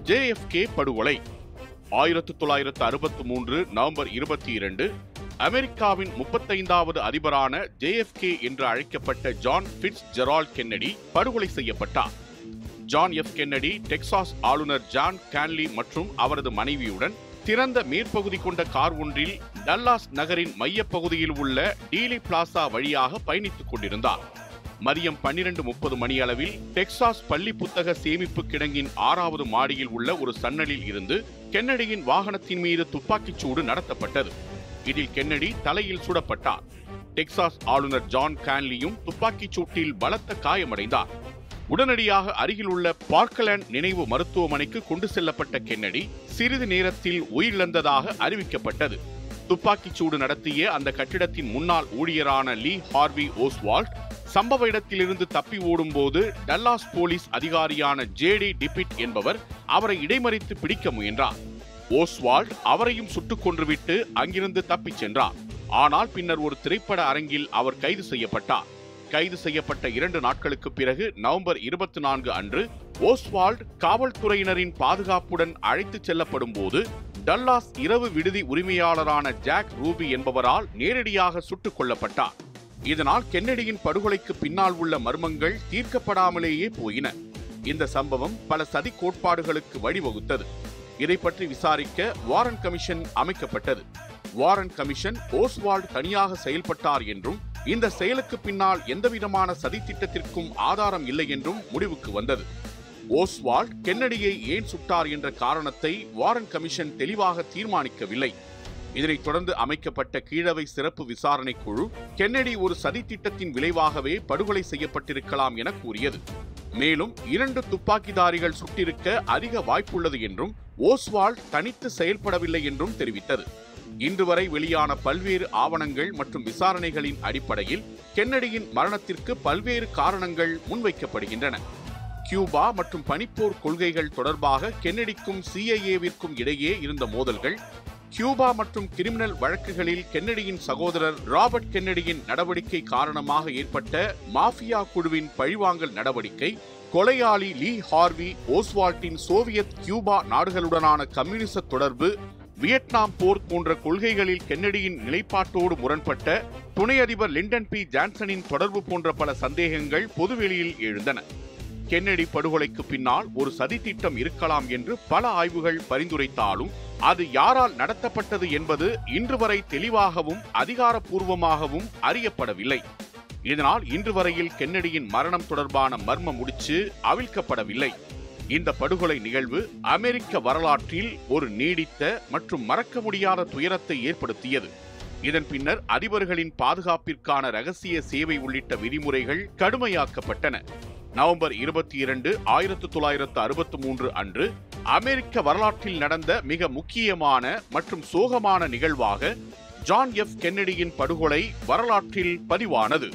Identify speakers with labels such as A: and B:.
A: JFK படுகொலை 1963 November 22 அமெரிக்காவின் 35வது அதிபரான JFK என்று அழைக்கப்பட்ட ஜான் ஃபிட்ஸ்ஜெரால்ட் கென்னடி படுகொலை செய்யப்பட்டார். ஜான் எஃப் கென்னடி டெக்சாஸ் ஆளுநர் ஜான் கேன்லி மற்றும் அவரது மனைவியுடன் திறந்த மேற்பகுதி கொண்ட கார் ஒன்றில் டல்லாஸ் நகரின் மையப்பகுதியில் உள்ள டீலி பிளாசா வழியாக பயணித்துக் கொண்டிருந்தார். மதியம் 12:30 மணியளவில் டெக்சாஸ் பள்ளி புத்தக சேமிப்பு கிடங்கின் 6வது மாடியில் உள்ள ஒரு சன்னலில் இருந்து கென்னடியின் வாகனத்தின் மீது துப்பாக்கிச் சூடு நடத்தப்பட்டது. இதில் கென்னடி தலையில் சுடப்பட்டார். டெக்சாஸ் ஆளுநர் ஜான் கேன்லியும் துப்பாக்கிச் சூட்டில் பலத்த காயமடைந்தார். உடனடியாக அருகில் உள்ள பார்க்லேண்ட் நினைவு மருத்துவமனைக்கு கொண்டு செல்லப்பட்ட கென்னடி சிறிது நேரத்தில் உயிரிழந்ததாக அறிவிக்கப்பட்டது. துப்பாக்கிச் சூடு நடத்திய அந்த கட்டிடத்தின் முன்னாள் ஊழியரான லீ ஹார்வி ஓஸ்வால்ட் சம்பவ இடத்திலிருந்து தப்பி ஓடும்போது டல்லாஸ் போலீஸ் அதிகாரியான JD டிபிட் என்பவர் அவரை இடைமறித்து பிடிக்க முயன்றார். ஓஸ்வால்ட் அவரையும் சுட்டுக் கொன்றுவிட்டு அங்கிருந்து தப்பிச் சென்றார். ஆனால் பின்னர் ஒரு திரைப்பட அரங்கில் அவர் கைது செய்யப்பட்டார். கைது செய்யப்பட்ட 2 நாட்களுக்கு பிறகு நவம்பர் 24 அன்று ஓஸ்வால்ட் காவல்துறையினரின் பாதுகாப்புடன் அழைத்துச் செல்லப்படும் போது டல்லாஸ் இரவு விடுதி உரிமையாளரான ஜாக் ரூபி என்பவரால் நேரடியாக சுட்டுக் கொல்லப்பட்டார். இதனால் கென்னடியின் படுகொலைக்கு பின்னால் உள்ள மர்மங்கள் தீர்க்கப்படாமலேயே போயின. இந்த சம்பவம் பல சதி கோட்பாடுகளுக்கு வழிவகுத்தது. இதை பற்றி விசாரிக்க வாரன் கமிஷன் அமைக்கப்பட்டது. வாரன் கமிஷன் ஓஸ்வால்ட் தனியாக செயல்பட்டார் என்றும் இந்த செயலுக்கு பின்னால் எந்தவிதமான சதி திட்டத்திற்கும் ஆதாரம் இல்லை என்றும் முடிவுக்கு வந்தது. ஓஸ்வால்ட் கென்னடியை ஏன் சுட்டார் என்ற காரணத்தை வாரன் கமிஷன் தெளிவாக தீர்மானிக்கவில்லை. இதனைத் தொடர்ந்து அமைக்கப்பட்ட கீழவை சிறப்பு விசாரணை குழு கென்னடி ஒரு சதி திட்டத்தின் விளைவாகவே படுகொலை செய்யப்பட்டிருக்கலாம் என கூறியது. மேலும் 2 துப்பாக்கிதாரிகள் சுட்டிருக்க அதிக வாய்ப்புள்ளது என்றும் ஓஸ்வால்ட் தனித்து செயல்படவில்லை என்றும் தெரிவித்தது. இன்று வரை வெளியான பல்வேறு ஆவணங்கள் மற்றும் விசாரணைகளின் அடிப்படையில் கென்னடியின் மரணத்திற்கு பல்வேறு காரணங்கள் முன்வைக்கப்படுகின்றன. கியூபா மற்றும் பனிப்போர் கொள்கைகள் தொடர்பாக கென்னடிக்கும் CIA-விற்கும் இடையே இருந்த மோதல்கள், கியூபா மற்றும் கிரிமினல் வழக்குகளில் கென்னடியின் சகோதரர் ராபர்ட் கென்னடியின் நடவடிக்கை காரணமாக ஏற்பட்ட மாஃபியா குழுவின் பழிவாங்கல் நடவடிக்கை, கொலையாளி லீ ஹார்வி ஓஸ்வால்ட்டின் சோவியத் கியூபா நாடுகளுடனான கம்யூனிச தொடர்பு, வியட்நாம் போர் போன்ற கொள்கைகளில் கென்னடியின் நிலைப்பாட்டோடு முரண்பட்ட துணை அதிபர் லிண்டன் பி ஜான்சனின் தொடர்பு போன்ற பல சந்தேகங்கள் பொதுவெளியில் எழுந்தன. கென்னடி படுகொலைக்கு பின்னால் ஒரு சதி திட்டம் இருக்கலாம் என்று பல ஆய்வுகள் பரிந்துரைத்தாலும் அது யாரால் நடத்தப்பட்டது என்பது இன்று வரை தெளிவாகவும் அதிகாரப்பூர்வமாகவும் அறியப்படவில்லை. இதனால் இன்று வரையில் கென்னடியின் மரணம் தொடர்பான மர்ம முடிச்சு அவிழ்க்கப்படவில்லை. இந்த படுகொலை நிகழ்வு அமெரிக்க வரலாற்றில் ஒரு நீடித்த மற்றும் மறக்க முடியாத துயரத்தை ஏற்படுத்தியது. இதன் பின்னர் அதிபர்களின் பாதுகாப்பிற்கான இரகசிய சேவை உள்ளிட்ட விதிமுறைகள் கடுமையாக்கப்பட்டன. நவம்பர் 22, 1963 அன்று அமெரிக்க வரலாற்றில் நடந்த மிக முக்கியமான மற்றும் சோகமான நிகழ்வாக ஜான் எஃப் கென்னடியின் படுகொலை வரலாற்றில் பதிவானது.